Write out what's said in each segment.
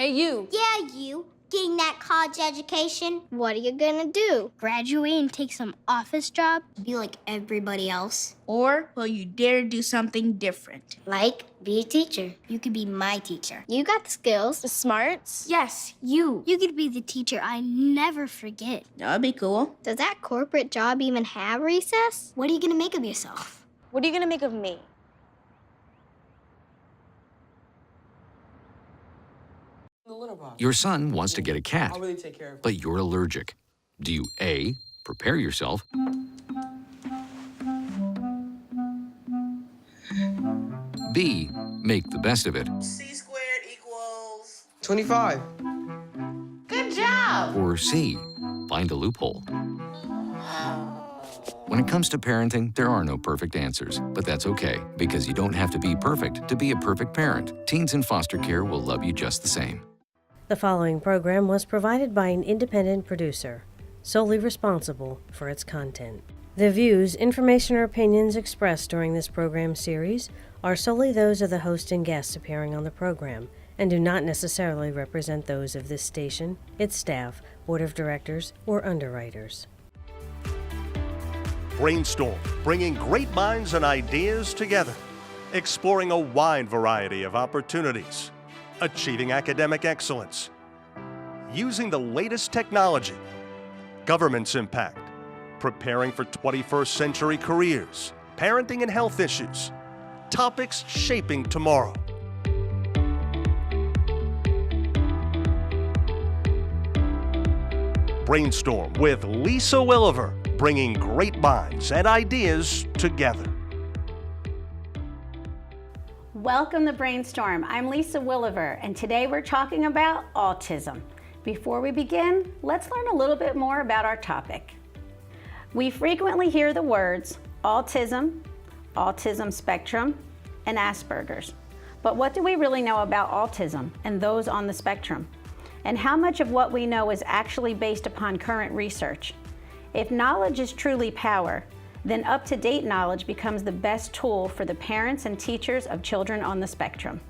Hey, you. Yeah, you. Getting that college education. What are you gonna do? Graduate and take some office job? Be like everybody else. Or will you dare do something different? Like, be a teacher. You could be my teacher. You got the skills. The smarts? Yes, you. You could be the teacher I never forget. That'd be cool. Does that corporate job even have recess? What are you gonna make of yourself? What are you gonna make of me? Your son wants to get a cat, I'll really take care of it. but you're allergic. Do you A, prepare yourself, B, make the best of it, C squared equals 25. Good job. or C, find a loophole? When it comes to parenting, there are no perfect answers, but that's okay, because you don't have to be perfect to be a perfect parent. Teens in foster care will love you just the same. The following program was provided by an independent producer, solely responsible for its content. The views, information, or opinions expressed during this program series are solely those of the host and guests appearing on the program and do not necessarily represent those of this station, its staff, board of directors, or underwriters. Brainstorm, bringing great minds and ideas together, exploring a wide variety of opportunities, achieving academic excellence, using the latest technology, government's impact, preparing for 21st century careers, parenting and health issues, topics shaping tomorrow. Brainstorm with Lisa Willever, bringing great minds and ideas together. Welcome to Brainstorm. I'm Lisa Willever, and today we're talking about autism. Before we begin, let's learn a little bit more about our topic. We frequently hear the words autism, autism spectrum, and Asperger's. But what do we really know about autism and those on the spectrum? And how much of what we know is actually based upon current research? If knowledge is truly power, then up-to-date knowledge becomes the best tool for the parents and teachers of children on the spectrum.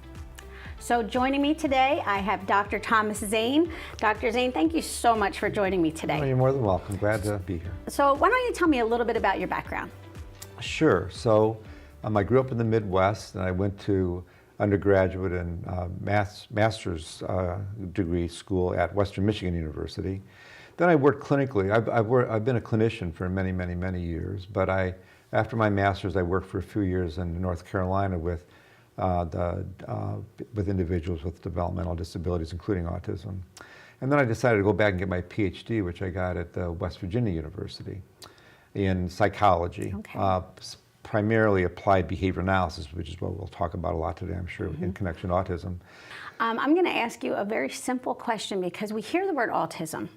So joining me today, I have Dr. Thomas Zane. Dr. Zane, thank you so much for joining me today. Oh, you're more than welcome. Glad to be here. So why don't you tell me a little bit about your background? Sure. So I grew up in the Midwest, and I went to undergraduate and master's degree school at Western Michigan University. Then I worked clinically. I've been a clinician for many, many, many years, but after my master's, I worked for a few years in North Carolina with individuals with developmental disabilities, including autism. And then I decided to go back and get my PhD, which I got at West Virginia University in psychology, primarily applied behavior analysis, which is what we'll talk about a lot today, I'm sure, in connection to autism. I'm going to ask you a very simple question because we hear the word autism.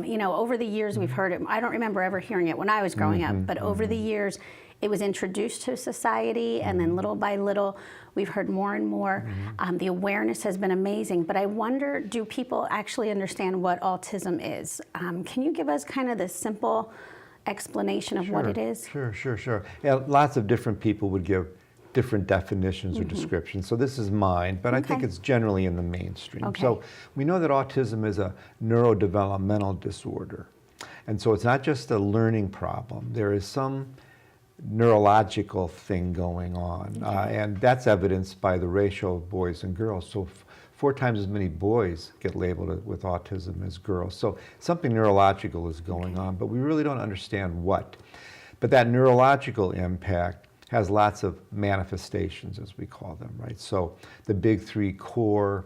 You know, over the years we've heard it. I don't remember ever hearing it when I was growing up, but over the years it was introduced to society, and then little by little we've heard more and more. The awareness has been amazing, but I wonder, do people actually understand what autism is? Can you give us kind of the simple explanation of what it is? Sure. Yeah, lots of different people would give different definitions or descriptions. So this is mine, but I think it's generally in the mainstream. So we know that autism is a neurodevelopmental disorder. And so it's not just a learning problem. There is some neurological thing going on. And that's evidenced by the ratio of boys and girls. So 4 times as many boys get labeled with autism as girls. So something neurological is going on, but we really don't understand what. But that neurological impact has lots of manifestations, as we call them, right? So the big 3 core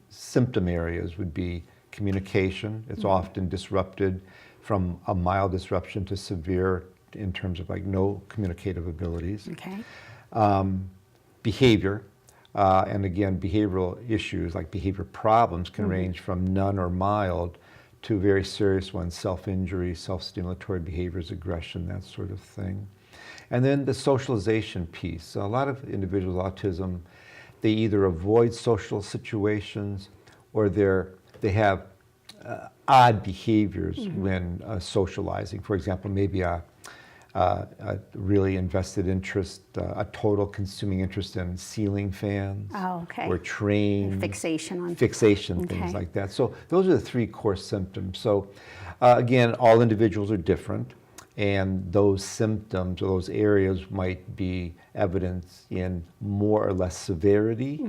symptom areas would be communication. It's often disrupted from a mild disruption to severe in terms of like no communicative abilities. Behavior, and again, behavioral issues like behavior problems can range from none or mild to very serious ones, self-injury, self-stimulatory behaviors, aggression, that sort of thing. And then the socialization piece. So a lot of individuals with autism, they either avoid social situations or they have odd behaviors when socializing. For example, maybe a really invested interest, a total consuming interest in ceiling fans, Oh, okay. or trains, Fixation on things Okay. like that. So those are the three core symptoms. So again, all individuals are different, and those symptoms or those areas might be evidence in more or less severity.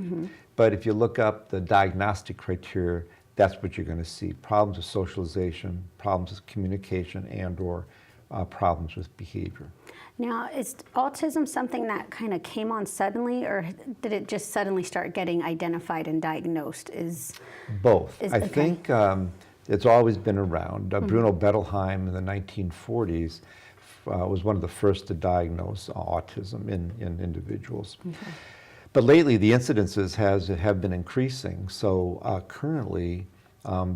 But if you look up the diagnostic criteria, that's what you're going to see: problems with socialization, problems with communication, and/or problems with behavior. Now, is autism something that kind of came on suddenly, or did it just suddenly start getting identified and diagnosed? Both. I okay. think it's always been around. Bruno Bettelheim in the 1940s was one of the first to diagnose autism in individuals. But lately, the incidences have been increasing. So currently,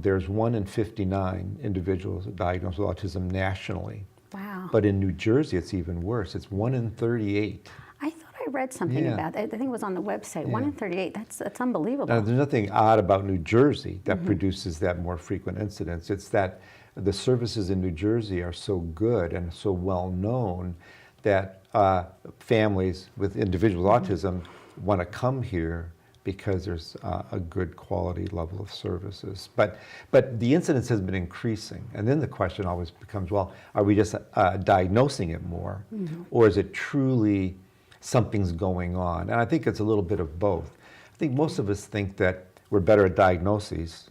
there's 1 in 59 individuals diagnosed with autism nationally. Wow. But in New Jersey, it's even worse. It's 1 in 38. I thought I read something Yeah. about that. I think it was on the website. 1 Yeah. in 38. That's unbelievable. Now, there's nothing odd about New Jersey that produces that more frequent incidence. It's that the services in New Jersey are so good and so well known that families with individual autism want to come here because there's a good quality level of services. But the incidence has been increasing. And then the question always becomes, well, are we just diagnosing it more? Or is it truly something's going on? And I think it's a little bit of both. I think most of us think that we're better at diagnoses.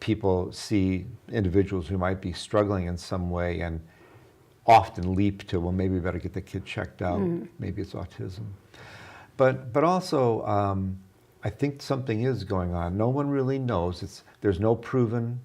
People see individuals who might be struggling in some way and often leap to, well, maybe we better get the kid checked out. Maybe it's autism. But also, I think something is going on. No one really knows. There's no proven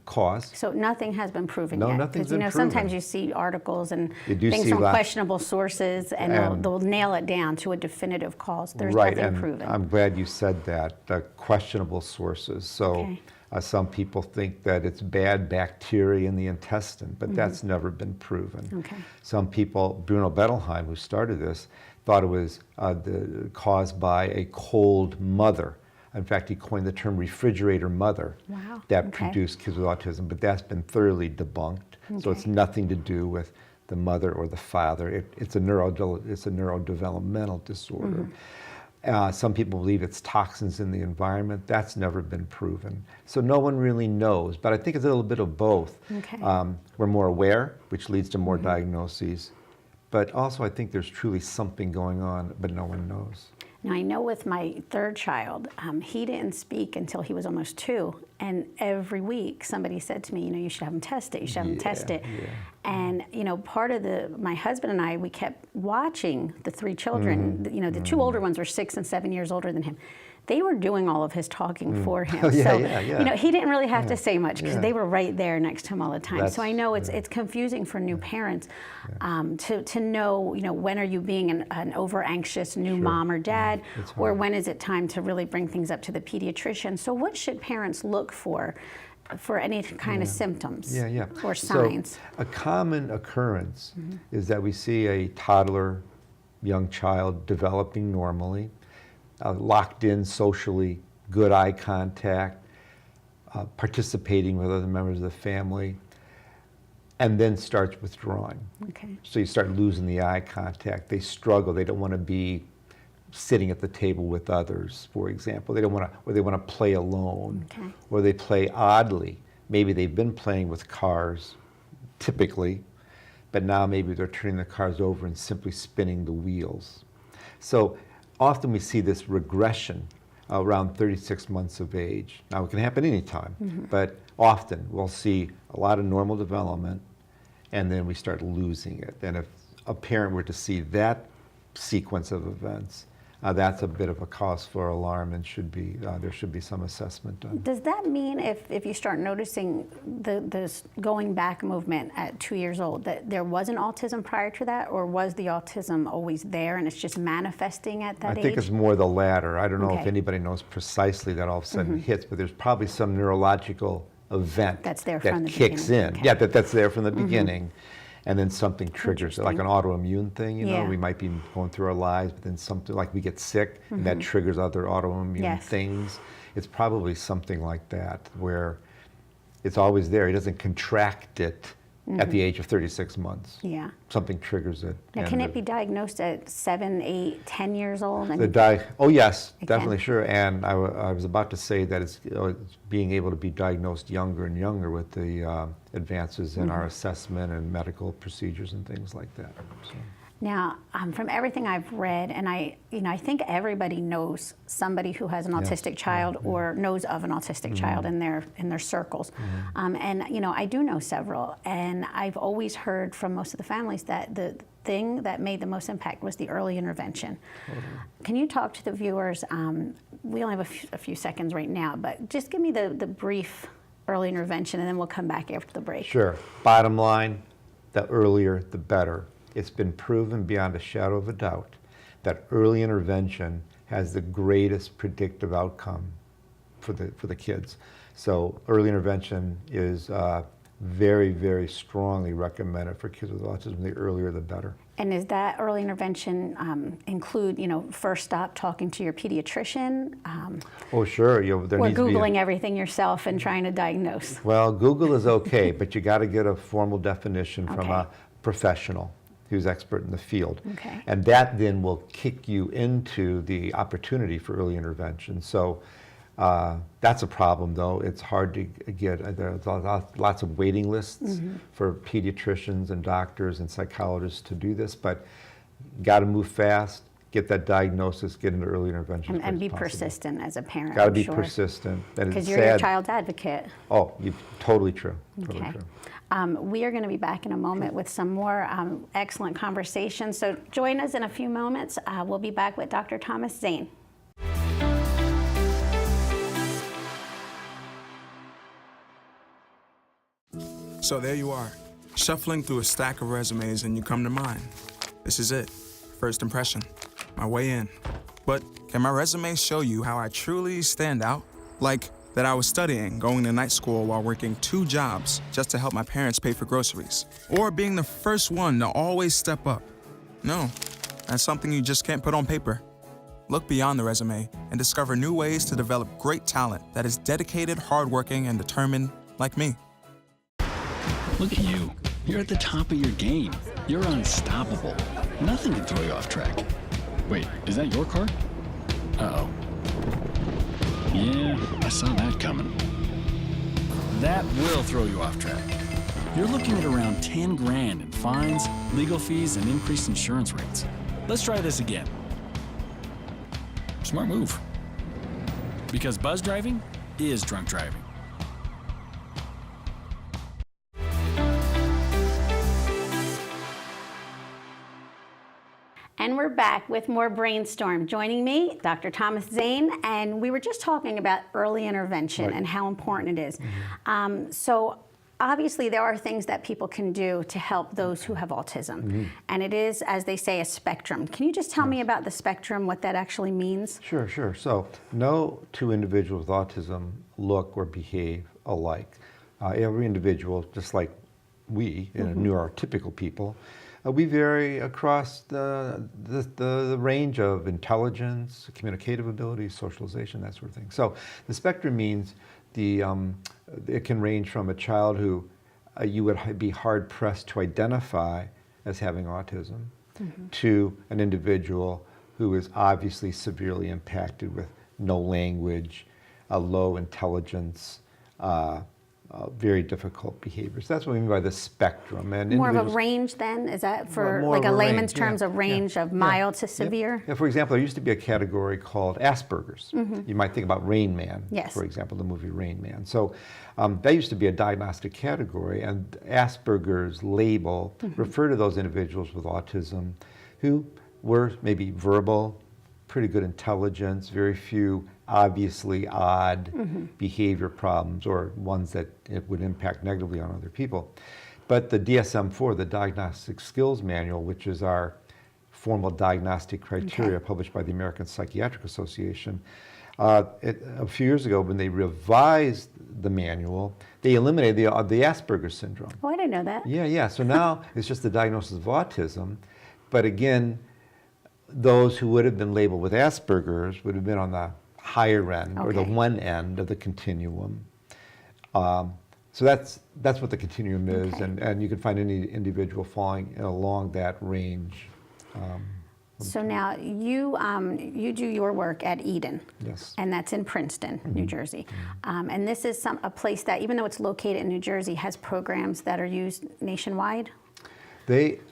cause. So nothing has been proven No, yet. nothing's been Because sometimes proven. you see articles and You do things see from lots. questionable sources, and they'll nail it down to a definitive cause. There's Right, nothing and proven. I'm glad you said that, the questionable sources. So Okay. some people think that it's bad bacteria in the intestine, but that's never been proven. Okay. Some people, Bruno Bettelheim, who started this, thought it was caused by a cold mother. In fact, he coined the term refrigerator mother Wow, that okay. produced kids with autism, but that's been thoroughly debunked. So it's nothing to do with the mother or the father. It's a neurodevelopmental disorder. Some people believe it's toxins in the environment. That's never been proven. So no one really knows, but I think it's a little bit of both. Okay. We're more aware, which leads to more diagnoses, but also I think there's truly something going on, but no one knows. Now, I know with my third child, he didn't speak until he was almost 2. And every week somebody said to me, you should have him tested. You should have him tested. And, part of my husband and I, we kept watching the 3 children. The 2 older ones were 6 and 7 years older than him. They were doing all of his talking for him. He didn't really have to say much because they were right there next to him all the time. So I know it's confusing for new parents to know, when are you being an over anxious new mom or dad, or when is it time to really bring things up to the pediatrician. So what should parents look for any kind of symptoms or signs? So a common occurrence is that we see a toddler, young child developing normally, locked in socially, good eye contact, participating with other members of the family, and then starts withdrawing. Okay. So you start losing the eye contact. They struggle. They don't want to be sitting at the table with others, for example. They don't want to, or they want to play alone, or they play oddly. Maybe they've been playing with cars, typically, but now maybe they're turning the cars over and simply spinning the wheels. So often we see this regression around 36 months of age. Now, it can happen anytime, but often we'll see a lot of normal development, and then we start losing it. And if a parent were to see that sequence of events, that's a bit of a cause for alarm, and there should be some assessment done. Does that mean if you start noticing this going back movement at 2 years old, that there wasn't autism prior to that, or was the autism always there and it's just manifesting at that age? I think it's more the latter. I don't know if Okay. anybody knows precisely that all of a sudden hits, but there's probably some neurological event That's there that from the kicks beginning. in. Okay. Yeah, that's there from the beginning. And then something triggers it, like an autoimmune thing, Yeah. We might be going through our lives, but then something like we get sick, and that triggers other autoimmune things. It's probably something like that, where it's always there. He doesn't contract it at the age of 36 months. Yeah. Something triggers it. Now, can it be diagnosed at 7, 8, 10 years old? Oh yes, It definitely, can. sure. And I was about to say that it's being able to be diagnosed younger and younger with the advances in our assessment and medical procedures and things like that. So. Now, from everything I've read, and I think everybody knows somebody who has an autistic child or knows of an autistic child in their circles, and I do know several, and I've always heard from most of the families that the thing that made the most impact was the early intervention. Can you talk to the viewers? We only have a few seconds right now, but just give me the brief early intervention, and then we'll come back after the break. Sure. Bottom line, the earlier, the better. It's been proven beyond a shadow of a doubt that early intervention has the greatest predictive outcome for the kids. So early intervention is very, very strongly recommended for kids with autism. The earlier, the better. And does that early intervention include, first stop talking to your pediatrician? Oh, sure. There or needs to be Googling everything yourself and trying to diagnose? Well, Google is okay, but you got to get a formal definition from a professional who's expert in the field. Okay. And that then will kick you into the opportunity for early intervention. So that's a problem, though. It's hard to get. There's lots of waiting lists for pediatricians and doctors and psychologists to do this, but got to move fast, get that diagnosis, get into early intervention. And be persistent as a parent. Got to be persistent. Because you're your child's advocate. Oh, totally true. Totally Okay. true. We are going to be back in a moment with some more excellent conversations. So join us in a few moments. We'll be back with Dr. Thomas Zane. So there you are, shuffling through a stack of resumes, and you come to mine. This is it, first impression, my way in. But can my resume show you how I truly stand out? Like that I was studying, going to night school while working 2 jobs just to help my parents pay for groceries. Or being the first one to always step up. No, that's something you just can't put on paper. Look beyond the resume and discover new ways to develop great talent that is dedicated, hardworking, and determined like me. Look at you. You're at the top of your game. You're unstoppable. Nothing can throw you off track. Wait, is that your car? Uh-oh. Yeah, I saw that coming. That will throw you off track. You're looking at around 10 grand in fines, legal fees, and increased insurance rates. Let's try this again. Smart move. Because buzz driving is drunk driving. And we're back with more Brainstorm. Joining me, Dr. Thomas Zane, and we were just talking about early intervention and how important it is. So obviously there are things that people can do to help those who have autism. And it is, as they say, a spectrum. Can you just tell me about the spectrum, what that actually means? Sure. So no 2 individuals with autism look or behave alike. Every individual, just like we, neurotypical people, we vary across the range of intelligence, communicative ability, socialization, that sort of thing. So the spectrum means it can range from a child who you would be hard-pressed to identify as having autism to an individual who is obviously severely impacted with no language, a low intelligence, very difficult behaviors. That's what we mean by the spectrum. And more of a range then? Is that for like a layman's terms, a range of mild to severe? Yeah, for example, there used to be a category called Asperger's. You might think about Rain Man, for example, the movie Rain Man. So that used to be a diagnostic category, and Asperger's label referred to those individuals with autism who were maybe verbal, pretty good intelligence, very few obviously odd behavior problems or ones that it would impact negatively on other people. But the DSM-4, the Diagnostic Skills Manual, which is our formal diagnostic criteria published by the American Psychiatric Association, a few years ago when they revised the manual, they eliminated the Asperger's syndrome. Oh, I didn't know that. Yeah. So now it's just the diagnosis of autism. But again, those who would have been labeled with Asperger's would have been on the higher end or the one end of the continuum. So that's what the continuum is, Okay. and you can find any individual falling along that range. So now you do your work at Eden. Yes. And that's in Princeton, New Jersey. And this is a place that, even though it's located in New Jersey, has programs that are used nationwide?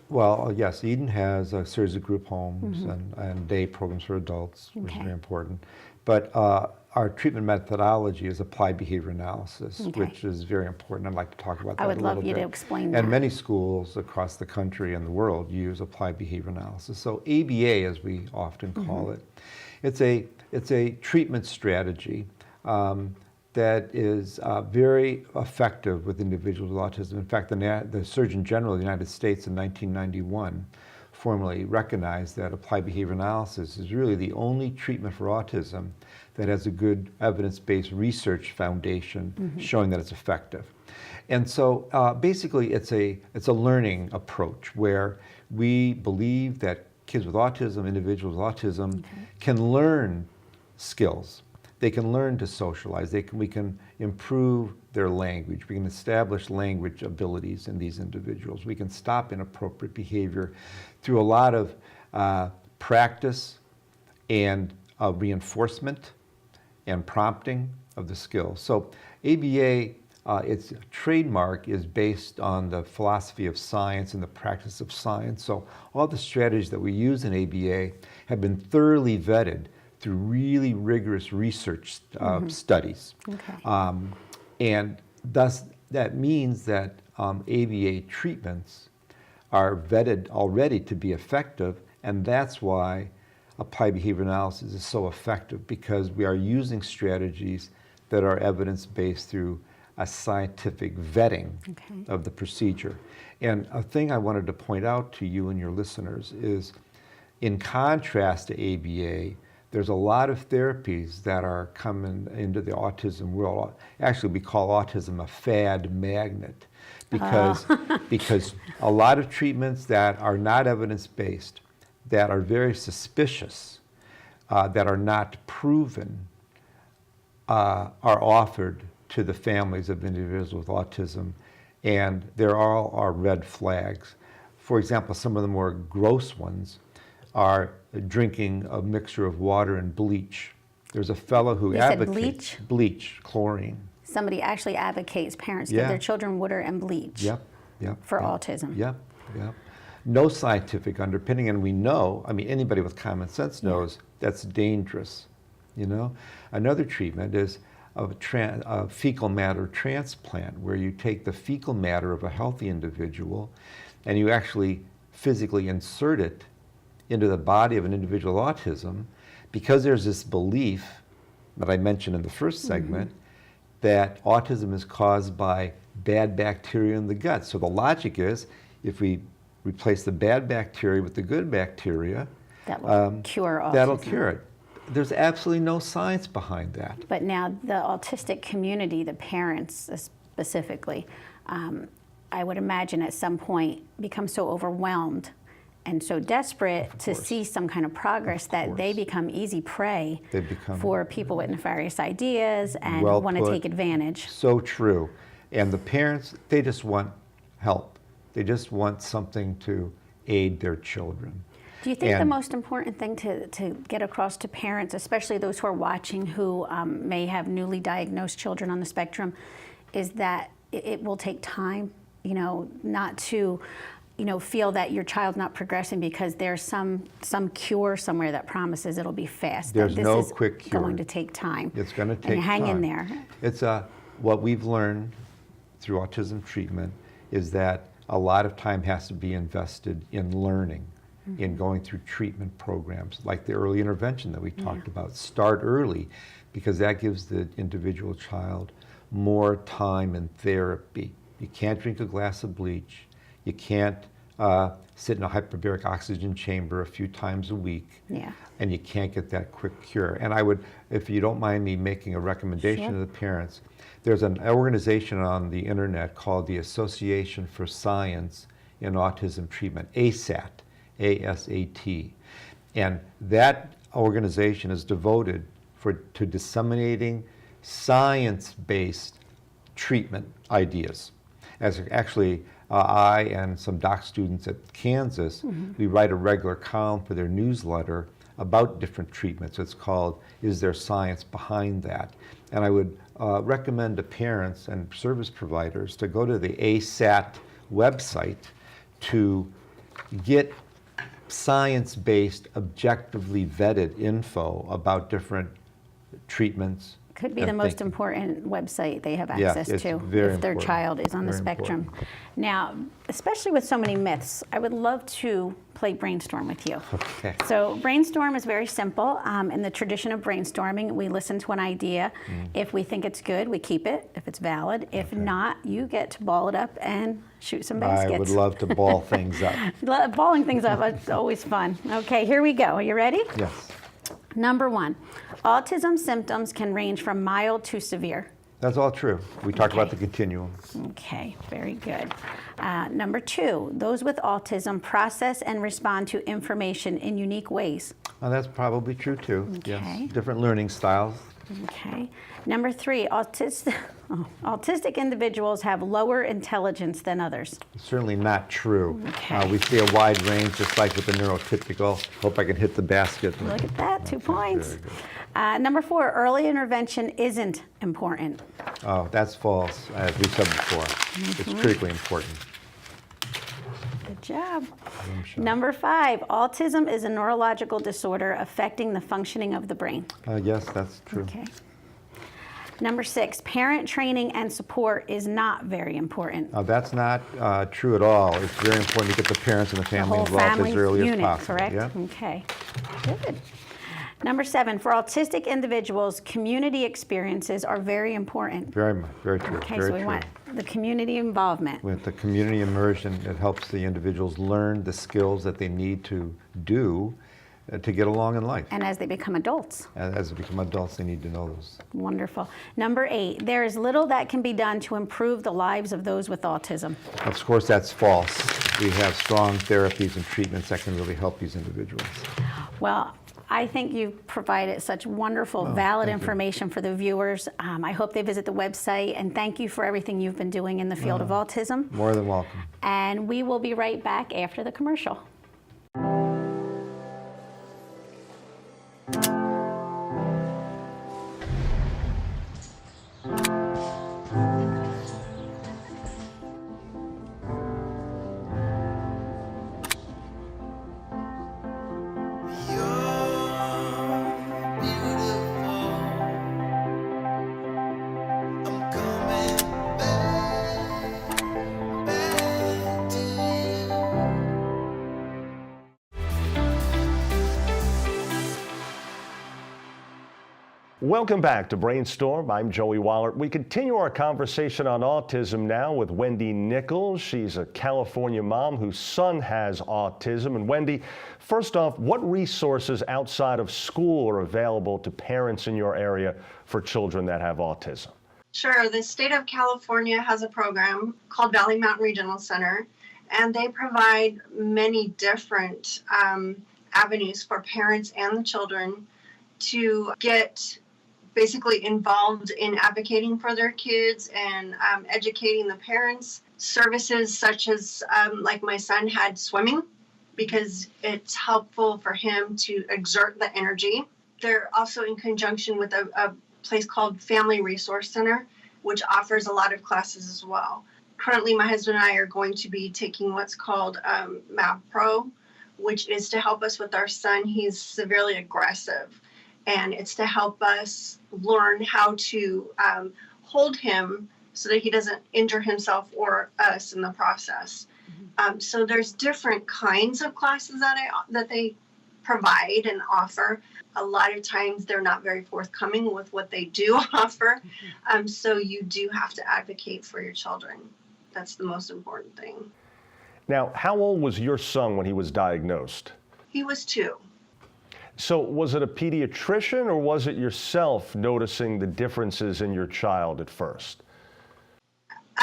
Well, yes, Eden has a series of group homes and day programs for adults, which is Okay. very important. But our treatment methodology is applied behavior analysis, Okay. which is very important. I'd like to talk about that I a would little love you bit. to explain And that. many schools across the country and the world use applied behavior analysis. So ABA, as we often call it, it's a treatment strategy that is very effective with individuals with autism. In fact, the Surgeon General of the United States in 1991 formally recognized that applied behavior analysis is really the only treatment for autism that has a good evidence-based research foundation showing that it's effective. And so basically it's a learning approach where we believe that kids with autism, individuals with autism can learn skills. They can learn to socialize. We can improve their language. We can establish language abilities in these individuals. We can stop inappropriate behavior through a lot of practice and reinforcement and prompting of the skills. So ABA, its trademark is based on the philosophy of science and the practice of science. So all the strategies that we use in ABA have been thoroughly vetted through really rigorous research studies. Okay. And thus, that means that ABA treatments are vetted already to be effective, and that's why applied behavior analysis is so effective, because we are using strategies that are evidence-based through a scientific vetting of the procedure. And a thing I wanted to point out to you and your listeners is, in contrast to ABA, there's a lot of therapies that are coming into the autism world. Actually, we call autism a fad magnet, because a lot of treatments that are not evidence-based, that are very suspicious, that are not proven, are offered to the families of individuals with autism, and there are red flags. For example, some of the more gross ones are drinking a mixture of water and bleach. There's a fellow who advocates bleach, chlorine. Somebody actually advocates parents give their children water and bleach for autism. Yep. No scientific underpinning, and we know, I mean, anybody with common sense knows that's dangerous, you know? Another treatment is a fecal matter transplant, where you take the fecal matter of a healthy individual and you actually physically insert it into the body of an individual with autism, because there's this belief that I mentioned in the first segment that autism is caused by bad bacteria in the gut. So the logic is, if we replace the bad bacteria with the good bacteria, that will cure autism. That'll cure it. There's absolutely no science behind that. But now the autistic community, the parents specifically, I would imagine at some point become so overwhelmed and so desperate to see some kind of progress that they become easy prey for people with nefarious ideas and want to take advantage. So true. And the parents, they just want help. They just want something to aid their children. Do you think the most important thing to get across to parents, especially those who are watching who may have newly diagnosed children on the spectrum, is that it will take time, you know, not to, you know, feel that your child's not progressing because there's some cure somewhere that promises it'll be fast. There's no quick cure. It's going to take time. It's going to take time. And hang in there. It's what we've learned through autism treatment is that a lot of time has to be invested in learning, in going through treatment programs, like the early intervention that we talked about. Start early, because that gives the individual child more time in therapy. You can't drink a glass of bleach. You can't sit in a hyperbaric oxygen chamber a few times a week. And you can't get that quick cure. And I would, if you don't mind me making a recommendation to the parents, there's an organization on the internet called the Association for Science in Autism Treatment, ASAT, A-S-A-T. And that organization is devoted to disseminating science-based treatment ideas. As actually, I and some doc students at Kansas, we write a regular column for their newsletter about different treatments. It's called, Is There Science Behind That? And I would recommend to parents and service providers to go to the ASAT website to get science-based, objectively vetted info about different treatments. Could be the most important website they have access to if their child is on the spectrum. Now, especially with so many myths, I would love to play brainstorm with you. Okay. So brainstorm is very simple. In the tradition of brainstorming, we listen to an idea. If we think it's good, we keep it, if it's valid. If not, you get to ball it up and shoot some baskets. I would love to ball things up. Balling things up is always fun. Okay, here we go. Are you ready? Yes. Number 1, autism symptoms can range from mild to severe. That's all true. We talk about the continuum. Okay, very good. Number 2, those with autism process and respond to information in unique ways. That's probably true too. Okay. Yes. Different learning styles. Okay. Number 3, autistic individuals have lower intelligence than others. Certainly not true. Okay. We see a wide range, just like with the neurotypical. Hope I can hit the basket. Look at that, 2 points. Number 4, early intervention isn't important. Oh, that's false, as we said before. It's critically important. Good job. Number 5, autism is a neurological disorder affecting the functioning of the brain. Yes, that's true. Okay. Number 6, parent training and support is not very important. That's not true at all. It's very important to get the parents and the family involved as early as possible. Correct? Yeah? Okay. Good. Number 7, for autistic individuals, community experiences are very important. Very much, very true. Okay, very so we true. want the community involvement. With the community immersion, it helps the individuals learn the skills that they need to do to get along in life. And as they become adults. As they become adults, they need to know those. Wonderful. Number 8, there is little that can be done to improve the lives of those with autism. Of course, that's false. We have strong therapies and treatments that can really help these individuals. Well, I think you've provided such wonderful, valid information for the viewers. I hope they visit the website, and thank you for everything you've been doing in the field of autism. More than welcome. And we will be right back after the commercial. Welcome back to Brainstorm. I'm Joey Wallert. We continue our conversation on autism now with Wendy Nichols. She's a California mom whose son has autism. And Wendy, first off, what resources outside of school are available to parents in your area for children that have autism? Sure. The state of California has a program called Valley Mountain Regional Center, and they provide many different avenues for parents and the children to get basically involved in advocating for their kids and educating the parents. Services such as, like my son had swimming, because it's helpful for him to exert the energy. They're also in conjunction with a place called Family Resource Center, which offers a lot of classes as well. Currently, my husband and I are going to be taking what's called MAP Pro, which is to help us with our son. He's severely aggressive. And it's to help us learn how to hold him so that he doesn't injure himself or us in the process. So there's different kinds of classes that they provide and offer. A lot of times they're not very forthcoming with what they do offer. So you do have to advocate for your children. That's the most important thing. Now, how old was your son when he was diagnosed? He was 2. So was it a pediatrician or was it yourself noticing the differences in your child at first?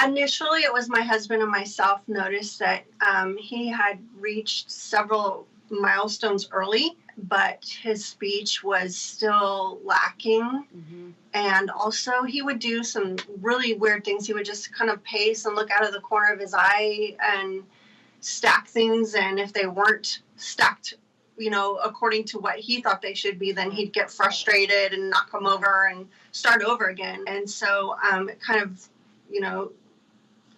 Initially, it was my husband and myself noticed that he had reached several milestones early. but his speech was still lacking. And also he would do some really weird things. He would just kind of pace and look out of the corner of his eye and stack things. And if they weren't stacked, according to what he thought they should be, then he'd get frustrated and knock them over and start over again. And so it kind of,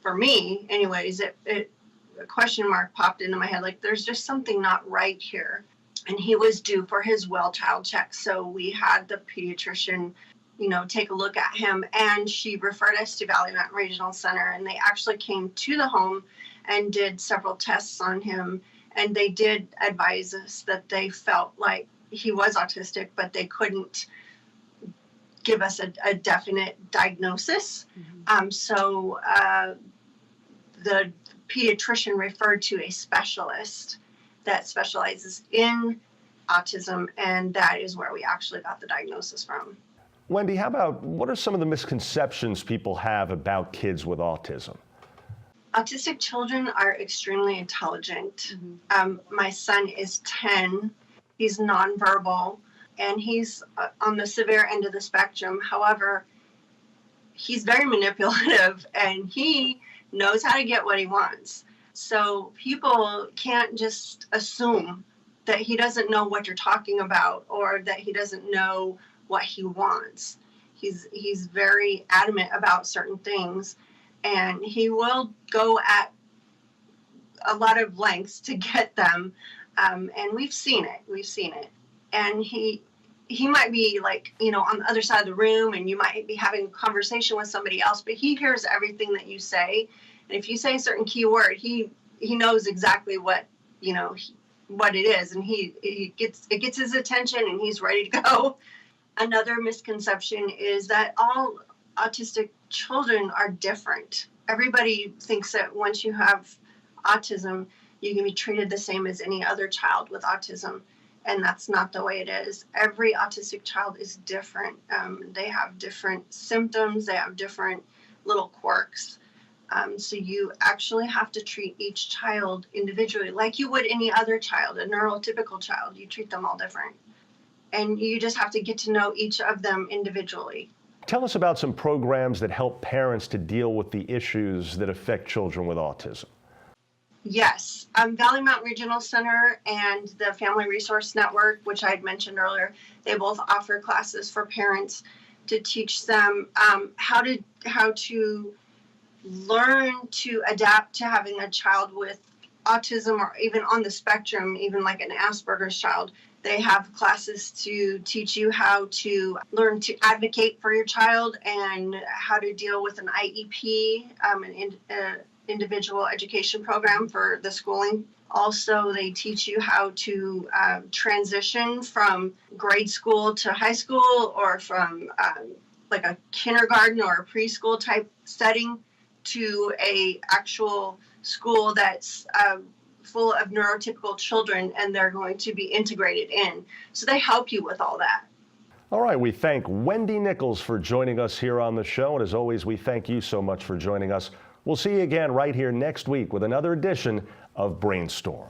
for me anyways, it a question mark popped into my head, like there's just something not right here. And he was due for his well child check. So we had the pediatrician, take a look at him, and she referred us to Valley Mountain Regional Center, and they actually came to the home and did several tests on him. And they did advise us that they felt like he was autistic, but they couldn't give us a definite diagnosis. So the pediatrician referred to a specialist that specializes in autism, and that is where we actually got the diagnosis from. Wendy, what are some of the misconceptions people have about kids with autism? Autistic children are extremely intelligent. My son is 10. He's nonverbal, and he's on the severe end of the spectrum. However, he's very manipulative, and he knows how to get what he wants. So people can't just assume that he doesn't know what you're talking about or that he doesn't know what he wants. He's very adamant about certain things, and he will go at a lot of lengths to get them. And we've seen it. And he might be like, on the other side of the room, and you might be having a conversation with somebody else, but he hears everything that you say. And if you say a certain key word, he knows exactly what it is, and it gets his attention, and he's ready to go. Another misconception is that all autistic children are different. Everybody thinks that once you have autism, you can be treated the same as any other child with autism, and that's not the way it is. Every autistic child is different. They have different symptoms. They have different little quirks. So you actually have to treat each child individually, like you would any other child, a neurotypical child. You treat them all different. And you just have to get to know each of them individually. Tell us about some programs that help parents to deal with the issues that affect children with autism. Yes, Valley Mountain Regional Center and the Family Resource Network, which I had mentioned earlier, they both offer classes for parents to teach them how to learn to adapt to having a child with autism, or even on the spectrum, even like an Asperger's child. They have classes to teach you how to learn to advocate for your child and how to deal with an IEP, an individual education program for the schooling. Also, they teach you how to transition from grade school to high school, or from like a kindergarten or a preschool type setting to a actual school that's full of neurotypical children, and they're going to be integrated in. So they help you with all that. All right, we thank Wendy Nichols for joining us here on the show. And as always, we thank you so much for joining us. We'll see you again right here next week with another edition of Brainstorm.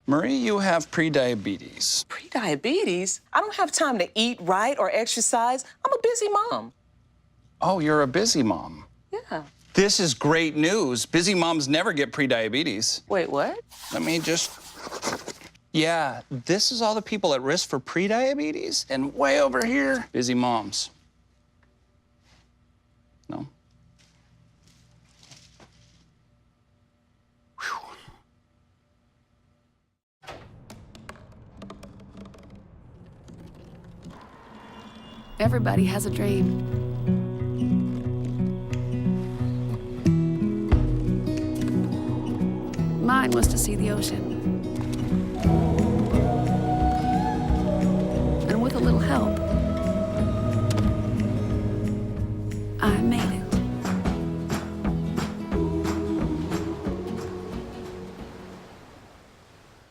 Marie, you have prediabetes. Prediabetes? I don't have time to eat right or exercise. I'm a busy mom. Oh, you're a busy mom. Yeah. This is great news. Busy moms never get prediabetes. Wait, what? Let me just... Yeah, this is all the people at risk for prediabetes, and way over here, busy moms. No? Everybody has a dream. mine was to see the ocean. And with a little help, I made it.